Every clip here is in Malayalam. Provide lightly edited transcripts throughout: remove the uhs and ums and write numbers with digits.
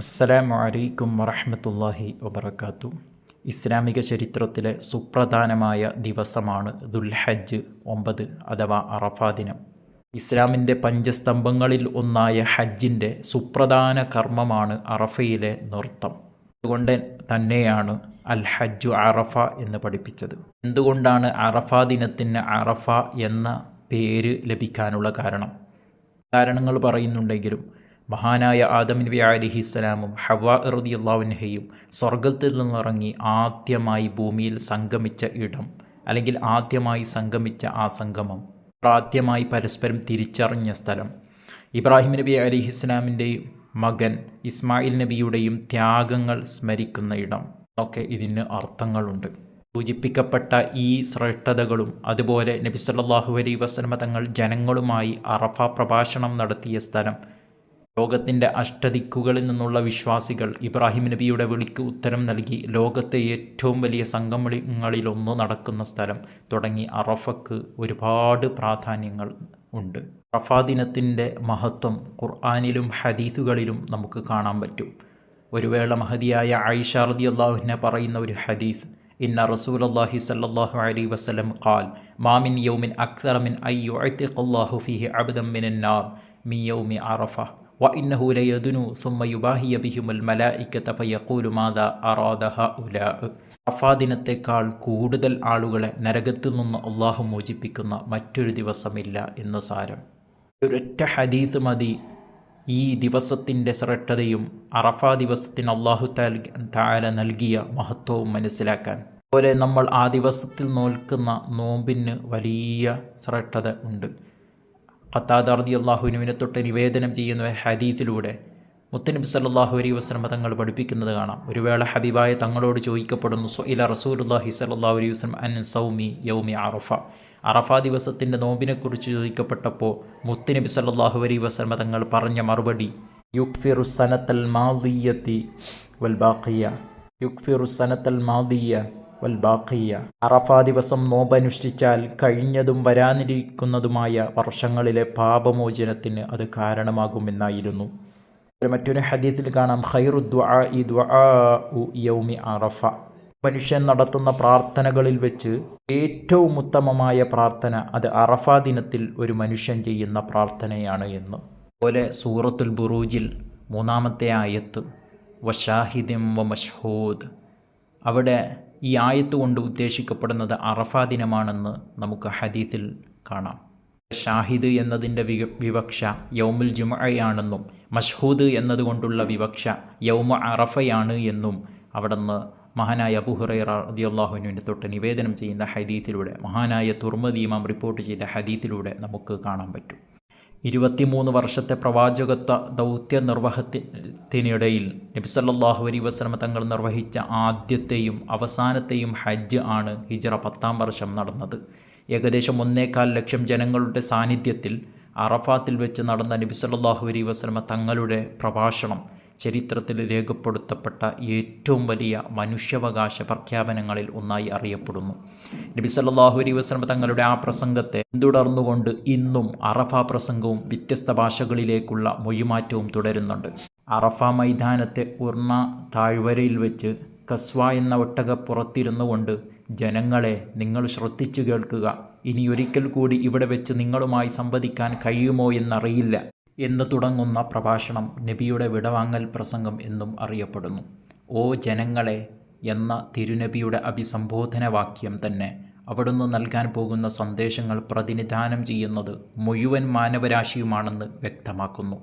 അസ്സലാമു അലൈക്കും വറഹ്മത്തുള്ളാഹി വബറകാത്തു. ഇസ്ലാമിക ചരിത്രത്തിലെ സുപ്രധാനമായ ദിവസമാണ് ദുൽഹജ്ജ് 9 അഥവാ അറഫാ ദിനം. ഇസ്ലാമിൻ്റെ പഞ്ചസ്തംഭങ്ങളിൽ ഒന്നായ ഹജ്ജിൻ്റെ സുപ്രധാന കർമ്മമാണ് അറഫയിലെ നൃത്തം. അതുകൊണ്ട് തന്നെയാണ് അൽ ഹജ്ജു അറഫ എന്ന് പഠിപ്പിച്ചത്. എന്തുകൊണ്ടാണ് അറഫാ ദിനത്തിന് അറഫ എന്ന പേര് ലഭിക്കാനുള്ള കാരണങ്ങൾ പറയുന്നുണ്ടെങ്കിലും മഹാനായ ആദം നബി അലൈഹിസ്സലാമും ഹവ്വാ റളിയല്ലാഹു അൻഹയും സ്വർഗത്തിൽ നിന്നിറങ്ങി ആദ്യമായി ഭൂമിയിൽ സംഗമിച്ച ഇടം, അല്ലെങ്കിൽ ആദ്യമായി സംഗമിച്ച ആ സംഗമം, ആദ്യമായി പരസ്പരം തിരിച്ചറിഞ്ഞ സ്ഥലം, ഇബ്രാഹിം നബി അലൈഹിസ്സലാമിൻ്റെയും മകൻ ഇസ്മായിൽ നബിയുടെയും ത്യാഗങ്ങൾ സ്മരിക്കുന്ന ഇടം ഒക്കെ ഇതിന് അർത്ഥങ്ങളുണ്ട്. സൂചിപ്പിക്കപ്പെട്ട ഈ ശ്രേഷ്ഠതകളും അതുപോലെ നബി സല്ലല്ലാഹു അലൈഹി വസല്ലമ തങ്ങൾ ജനങ്ങളുമായി അറഫ പ്രഭാഷണം നടത്തിയ സ്ഥലം, ലോകത്തിൻ്റെ അഷ്ടദിക്കുകളിൽ നിന്നുള്ള വിശ്വാസികൾ ഇബ്രാഹിം നബിയുടെ വിളിക്ക് ഉത്തരം നൽകി ലോകത്തെ ഏറ്റവും വലിയ സംഗമങ്ങളിലൊന്ന് നടക്കുന്ന സ്ഥലം തുടങ്ങി അറഫക്ക് ഒരുപാട് പ്രാധാന്യങ്ങൾ ഉണ്ട്. അറഫാ ദിനത്തിൻ്റെ മഹത്വം ഖുർആനിലും ഹദീസുകളിലും നമുക്ക് കാണാൻ പറ്റും. ഒരു വേള മഹദിയായ ആയിഷ റളിയല്ലാഹു അൻഹ പറയുന്ന ഒരു ഹദീസ്, ഇന്ന റസൂലുള്ളാഹി സ്വല്ലല്ലാഹു അലൈഹി വസല്ലം ഖാൽ മാ മിൻ യൗമിൻ അക്സറ മിൻ അയ്യുഅതിഖല്ലാഹു ഫീഹി അബ്ദൻ മിനൻ നാർ മിൻ യൗമി അറഫ വഇന്നഹു ലയദ്നു സുമ്മ യുബാഹിയ ബിഹിമുൽ മലായികത ഫയഖൂലു മാദാ അറാദ ഹഉലാ. അറഫാ ദിനത്തേക്കാൾ കൂടുതൽ ആളുകളെ നരകത്തിൽ നിന്ന് അള്ളാഹു മോചിപ്പിക്കുന്ന മറ്റൊരു ദിവസമില്ല എന്ന് സാരം. ഒരൊറ്റ ഹദീസ് മതി ഈ ദിവസത്തിൻ്റെ ശ്രേഷ്ഠതയും അറഫാ ദിവസത്തിന് അള്ളാഹു തആല നൽകിയ മഹത്വവും മനസ്സിലാക്കാൻ. അതുപോലെ നമ്മൾ ആ ദിവസത്തിൽ നോൽക്കുന്ന നോമ്പിന് വലിയ ശ്രേഷ്ഠത ഉണ്ട്. ഖത്താദ റളിയല്ലാഹു അൻഹുവിനെ തൊട്ട് നിവേദനം ചെയ്യുന്ന ഹദീസിലൂടെ മുത്തനബി സല്ലല്ലാഹു അലൈഹി വസല്ലം തങ്ങൾ പഠിപ്പിക്കുന്നത് കാണാം. ഒരു വേള ഹബീബായ തങ്ങളോട് ചോദിക്കപ്പെടുന്നു, സുഇല റസൂലുള്ളാഹി സല്ലല്ലാഹു അലൈഹി വസല്ലം അൻ സൗമി യൗമി അറഫ. അറഫാ ദിവസത്തിൻ്റെ നോമ്പിനെക്കുറിച്ച് ചോദിക്കപ്പെട്ടപ്പോൾ മുത്തനബി സല്ലല്ലാഹു അലൈഹി വസല്ലം തങ്ങൾ പറഞ്ഞ മറുപടി, യുക്ഫിറു സനത്തൽ മാദിയ്യതി വൽ ബാഖിയ, യുക്ഫിറു സനത്തൽ മാദിയ്യ വൽ ബാഖിയ. അറഫാ ദിവസം നോമ്പനുഷ്ഠിച്ചാൽ കഴിഞ്ഞതും വരാനിരിക്കുന്നതുമായ വർഷങ്ങളിലെ പാപമോചനത്തിന് അത് കാരണമാകുമെന്നായിരുന്നു. മറ്റൊരു ഹദീസിൽ കാണാം, ഖൈറു ദുആഇ ദുആഉ യൗമി അറഫ. മനുഷ്യൻ നടത്തുന്ന പ്രാർത്ഥനകളിൽ വെച്ച് ഏറ്റവും ഉത്തമമായ പ്രാർത്ഥന അത് അറഫാ ദിനത്തിൽ ഒരു മനുഷ്യൻ ചെയ്യുന്ന പ്രാർത്ഥനയാണ് എന്ന്. അതുപോലെ സൂറത്തുൽ ബുറൂജിൽ 3-ാമത്തെ ആയത്ത്, വശാഹിദിൻ വ മഷ്ഹൂദ്, അവിടെ ഈ ആയത്ത് കൊണ്ട് ഉദ്ദേശിക്കപ്പെടുന്നത് അറഫാ ദിനമാണെന്ന് നമുക്ക് ഹദീസിൽ കാണാം. ഷാഹിദ് എന്നതിൻ്റെ വിവക്ഷ യൗമുൽ ജുമുഅയാണെന്നും മഷ്ഹൂദ് എന്നതുകൊണ്ടുള്ള വിവക്ഷ യൗമു അറഫയാണ് എന്നും അവിടുന്ന് മഹാനായ അബൂ ഹുറൈറ റളിയല്ലാഹു അൻഹുവിനെ തൊട്ട് നിവേദനം ചെയ്യുന്ന ഹദീസിലൂടെ, മഹാനായ തുർമുദി ഇമാം റിപ്പോർട്ട് ചെയ്ത ഹദീസിലൂടെ നമുക്ക് കാണാൻ പറ്റും. 23 വർഷത്തെ പ്രവാചകത്വ ദൗത്യ നിർവഹണത്തിനിടയിൽ നബി സല്ലല്ലാഹു അലൈഹി വസല്ലം തങ്ങൾ നിർവഹിച്ച ആദ്യത്തെയും അവസാനത്തെയും ഹജ്ജ് ആണ് ഹിജ്റ 10-ാം വർഷം നടന്നത്. ഏകദേശം 1.25 ലക്ഷം ജനങ്ങളുടെ സാന്നിധ്യത്തിൽ അറഫാത്തിൽ വെച്ച് നടന്ന നബി സല്ലല്ലാഹു അലൈഹി വസല്ലം തങ്ങളുടെ പ്രഭാഷണം ചരിത്രത്തിൽ രേഖപ്പെടുത്തപ്പെട്ട ഏറ്റവും വലിയ മനുഷ്യാവകാശ പ്രഖ്യാപനങ്ങളിൽ ഒന്നായി അറിയപ്പെടുന്നു. നബി സല്ലല്ലാഹു അലൈഹി വസല്ലം തങ്ങളുടെ ആ പ്രസംഗത്തെ പിന്തുടർന്നുകൊണ്ട് ഇന്നും അറഫാ പ്രസംഗവും വ്യത്യസ്ത ഭാഷകളിലേക്കുള്ള മൊഴിമാറ്റവും തുടരുന്നുണ്ട്. അറഫാ മൈതാനത്തെ ഉർണ താഴ്വരയിൽ വെച്ച് കസ്വ എന്ന ഒട്ടകപ്പുറത്തിരുന്നു കൊണ്ട്, ജനങ്ങളെ നിങ്ങൾ ശ്രദ്ധിച്ചു കേൾക്കുക, ഇനിയൊരിക്കൽ കൂടി ഇവിടെ വെച്ച് നിങ്ങളുമായി സംവദിക്കാൻ കഴിയുമോ എന്നറിയില്ല എന്ന് തുടങ്ങുന്ന പ്രഭാഷണം നബിയുടെ വിടവാങ്ങൽ പ്രസംഗം എന്നും അറിയപ്പെടുന്നു. ഓ ജനങ്ങളെ എന്ന തിരുനബിയുടെ അഭിസംബോധന വാക്യം തന്നെ അവിടുന്ന് നൽകാൻ പോകുന്ന സന്ദേശങ്ങൾ പ്രതിനിധാനം ചെയ്യുന്നത് മുഴുവൻ മാനവരാശിയുമാണെന്ന് വ്യക്തമാക്കുന്നു.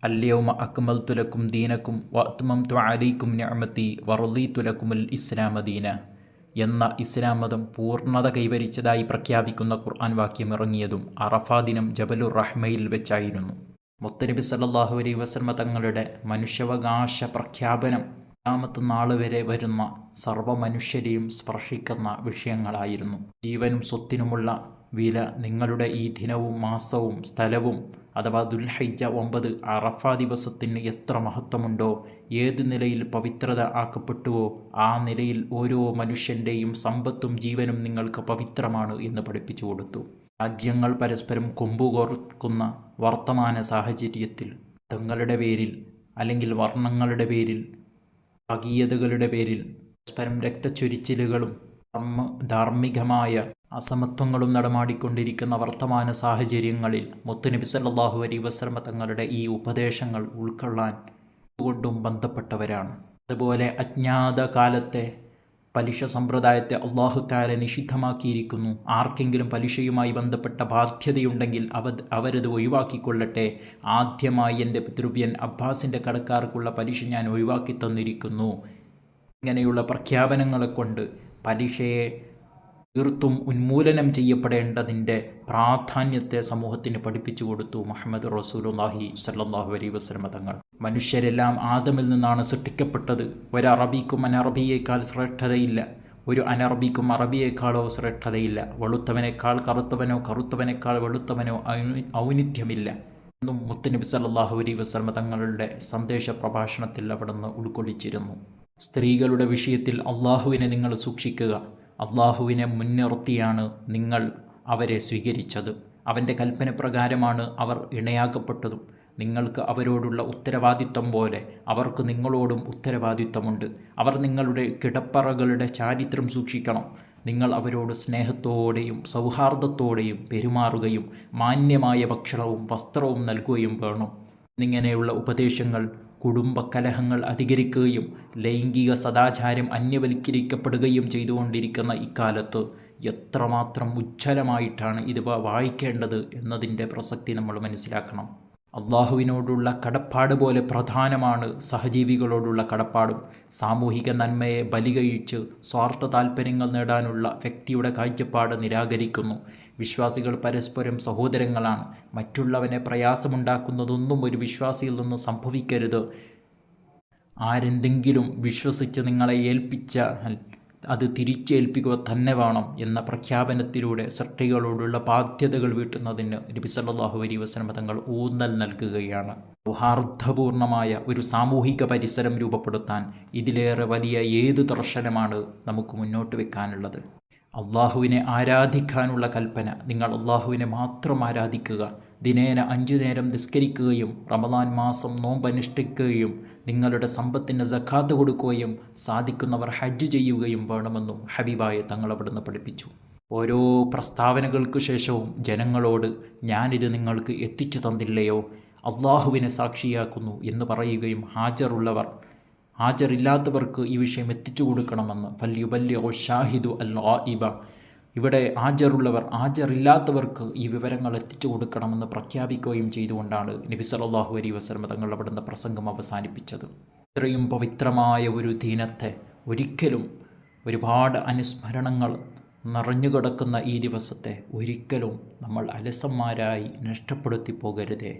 അൽയൗമ അക്മൽതു ലക്കും ദീനക്കും വഅത്മംതു അലൈക്കും നിഅമതി വറളീതു ലക്കുമുൽ ഇസ്ലാമ ദീന എന്ന ഇസ്ലാം മതം പൂർണ്ണത കൈവരിച്ചതായി പ്രഖ്യാപിക്കുന്ന ഖുർആൻ വാക്യം ഇറങ്ങിയതും അറഫാ ദിനം ജബലുർ റഹ്മയിൽ വെച്ചായിരുന്നു. മുത്തനബി സല്ലല്ലാഹു അലൈഹി വസല്ലം തങ്ങളുടെ മനുഷ്യാവകാശ പ്രഖ്യാപനം ഖിയാമത്ത് നാൾ വരെ വരുന്ന സർവ്വ മനുഷ്യരെയും സ്പർശിക്കുന്ന വിഷയങ്ങളായിരുന്നു. ജീവനും സ്വത്തിനുമുള്ള വില നിങ്ങളുടെ ഈ ദിനവും മാസവും സ്ഥലവും അഥവാ ദുൽഹിജ്ജ 9 അറഫാ ദിവസത്തിന് എത്ര മഹത്വമുണ്ടോ, ഏത് നിലയിൽ പവിത്രത ആക്കപ്പെട്ടുവോ ആ നിലയിൽ ഓരോ മനുഷ്യൻ്റെയും സമ്പത്തും ജീവനും നിങ്ങൾക്ക് പവിത്രമാണ് എന്ന് പഠിപ്പിച്ചു കൊടുത്തു. രാജ്യങ്ങൾ പരസ്പരം കൊമ്പുകോർക്കുന്ന വർത്തമാന സാഹചര്യത്തിൽ തങ്ങളുടെ പേരിൽ അല്ലെങ്കിൽ വർണ്ണങ്ങളുടെ പേരിൽ, ഭാഗീയതകളുടെ പേരിൽ പരസ്പരം രക്തച്ചൊരിച്ചിലുകളും ധാർമ്മികമായ അസമത്വങ്ങളും നടമാടിക്കൊണ്ടിരിക്കുന്ന വർത്തമാന സാഹചര്യങ്ങളിൽ മുത്തുനബി സല്ലല്ലാഹു അലൈഹി വസല്ലമ തങ്ങളുടെ ഈ ഉപദേശങ്ങൾ ഉൾക്കൊള്ളാൻ കൊണ്ടും ബന്ധപ്പെട്ടവരാണ്. അതുപോലെ അജ്ഞാത കാലത്തെ പലിശ സമ്പ്രദായത്തെ അള്ളാഹു തആല നിഷിദ്ധമാക്കിയിരിക്കുന്നു. ആർക്കെങ്കിലും പലിശയുമായി ബന്ധപ്പെട്ട ബാധ്യതയുണ്ടെങ്കിൽ അവരത് ഒഴിവാക്കിക്കൊള്ളട്ടെ. ആദ്യമായി എൻ്റെ പിതൃവ്യൻ അബ്ബാസിൻ്റെ കടക്കാർക്കുള്ള പലിശ ഞാൻ ഒഴിവാക്കി തന്നിരിക്കുന്നു. ഇങ്ങനെയുള്ള പ്രഖ്യാപനങ്ങളെ കൊണ്ട് പലിശയെ തീർത്തും ഉന്മൂലനം ചെയ്യപ്പെടേണ്ടതിൻ്റെ പ്രാധാന്യത്തെ സമൂഹത്തിന് പഠിപ്പിച്ചു കൊടുത്തു മുഹമ്മദ് റസൂലുള്ളാഹി സ്വല്ലല്ലാഹു അലൈഹി വസല്ലമ തങ്ങൾ. മനുഷ്യരെല്ലാം ആദമിൽ നിന്നാണ് സൃഷ്ടിക്കപ്പെട്ടത്. ഒരു അറബിക്കും അനറബിയേക്കാൾ ശ്രേഷ്ഠതയില്ല, ഒരു അനറബിക്കും അറബിയേക്കാളോ ശ്രേഷ്ഠതയില്ല. വെളുത്തവനേക്കാൾ കറുത്തവനോ കറുത്തവനേക്കാൾ വെളുത്തവനോ ഔന്നിത്യമില്ല എന്നും മുത്തുനബി സല്ലല്ലാഹു അലൈഹി വസല്ലമ തങ്ങളുടെ സന്ദേശ പ്രഭാഷണത്തിൽ അവിടുന്ന് ഉൾക്കൊള്ളിച്ചിരുന്നു. സ്ത്രീകളുടെ വിഷയത്തിൽ അള്ളാഹുവിനെ നിങ്ങൾ സൂക്ഷിക്കുക. അള്ളാഹുവിനെ മുൻനിർത്തിയാണ് നിങ്ങൾ അവരെ സ്വീകരിച്ചത്. അവൻ്റെ കൽപ്പന പ്രകാരമാണ് അവർ ഇണയാക്കപ്പെട്ടതും. നിങ്ങൾക്ക് അവരോടുള്ള ഉത്തരവാദിത്തം പോലെ അവർക്ക് നിങ്ങളോടും ഉത്തരവാദിത്തമുണ്ട്. അവർ നിങ്ങളുടെ കിടപ്പറകളുടെ ചാരിത്രം സൂക്ഷിക്കണം. നിങ്ങൾ അവരോട് സ്നേഹത്തോടെയും സൗഹാർദ്ദത്തോടെയും പെരുമാറുകയും മാന്യമായ ഭക്ഷണവും വസ്ത്രവും നൽകുകയും വേണം. എന്നിങ്ങനെയുള്ള ഉപദേശങ്ങൾ കുടുംബകലഹങ്ങൾ അധികരിക്കുകയും ലൈംഗിക സദാചാരം അന്യവൽക്കരിക്കപ്പെടുകയും ചെയ്തുകൊണ്ടിരിക്കുന്ന ഇക്കാലത്ത് എത്രമാത്രം ഉജ്ജ്വലമായിട്ടാണ് ഇത് വായിക്കേണ്ടത് എന്നതിൻ്റെ പ്രസക്തി നമ്മൾ മനസ്സിലാക്കണം. അള്ളാഹുവിനോടുള്ള കടപ്പാട് പോലെ പ്രധാനമാണ് സഹജീവികളോടുള്ള കടപ്പാടും. സാമൂഹിക നന്മയെ ബലികഴിച്ച് സ്വാർത്ഥ താൽപ്പര്യങ്ങൾ നേടാനുള്ള വ്യക്തിയുടെ കാഴ്ചപ്പാട് നിരാകരിക്കുന്നു. വിശ്വാസികൾ പരസ്പരം സഹോദരങ്ങളാണ്. മറ്റുള്ളവനെ പ്രയാസമുണ്ടാക്കുന്നതൊന്നും ഒരു വിശ്വാസിയിൽ നിന്ന് സംഭവിക്കരുത്. ആരെന്തെങ്കിലും വിശ്വസിച്ച് നിങ്ങളെ ഏൽപ്പിച്ചാൽ അത് തിരിച്ചേൽപ്പിക്കുക തന്നെ വേണം എന്ന പ്രഖ്യാപനത്തിലൂടെ സൃഷ്ടികളോടുള്ള ബാധ്യതകൾ വീട്ടുന്നതിന് നബി സല്ലല്ലാഹു അലൈഹി വസല്ലമ തങ്ങൾ ഊന്നൽ നൽകുകയാണ്. സൗഹാർദ്ദപൂർണമായ ഒരു സാമൂഹിക പരിസരം രൂപപ്പെടുത്താൻ ഇതിലേറെ വലിയ ഏത് ദർശനമാണ് നമുക്ക് മുന്നോട്ട് വെക്കാനുള്ളത്? അള്ളാഹുവിനെ ആരാധിക്കാനുള്ള കൽപ്പന. നിങ്ങൾ അള്ളാഹുവിനെ മാത്രം ആരാധിക്കുക. ദിനേന 5 നേരം നിസ്കരിക്കുകയും റമദാൻ മാസം നോമ്പനുഷ്ഠിക്കുകയും നിങ്ങളുടെ സമ്പത്തിന് സക്കാത്ത് കൊടുക്കുകയും സാധിക്കുന്നവർ ഹജ്ജ് ചെയ്യുകയും വേണമെന്നും ഹബീബായ തങ്ങൾ അവിടുന്ന് പഠിപ്പിച്ചു. ഓരോ പ്രസ്താവനകൾക്ക് ശേഷവും ജനങ്ങളോട് ഞാനിത് നിങ്ങൾക്ക് എത്തിച്ചു തന്നില്ലയോ, അള്ളാഹുവിനെ സാക്ഷിയാക്കുന്നു എന്ന് പറയുകയും ഹാജറില്ലാത്തവർക്ക് ഈ വിഷയം എത്തിച്ചു കൊടുക്കണമെന്ന് ഫല്യുബല്ലിഗു ഷാഹിദു അൽ ഗായിബ, ഇവിടെ ഹാജറില്ലാത്തവർക്ക് ഈ വിവരങ്ങൾ എത്തിച്ചു കൊടുക്കണമെന്ന് പ്രഖ്യാപിക്കുകയും ചെയ്തുകൊണ്ടാണ് നബി സല്ലല്ലാഹു അലൈഹി വസല്ലം തങ്ങൾ അവിടുന്ന് പ്രസംഗം അവസാനിപ്പിച്ചത്. ഇത്രയും പവിത്രമായ ഒരു ദീനത്തെ ഒരിക്കലും, ഒരുപാട് അനുസ്മരണങ്ങൾ നിറഞ്ഞുകിടക്കുന്ന ഈ ദിവസത്തെ ഒരിക്കലും നമ്മൾ അലസന്മാരായി നഷ്ടപ്പെടുത്തി പോകരുതേ.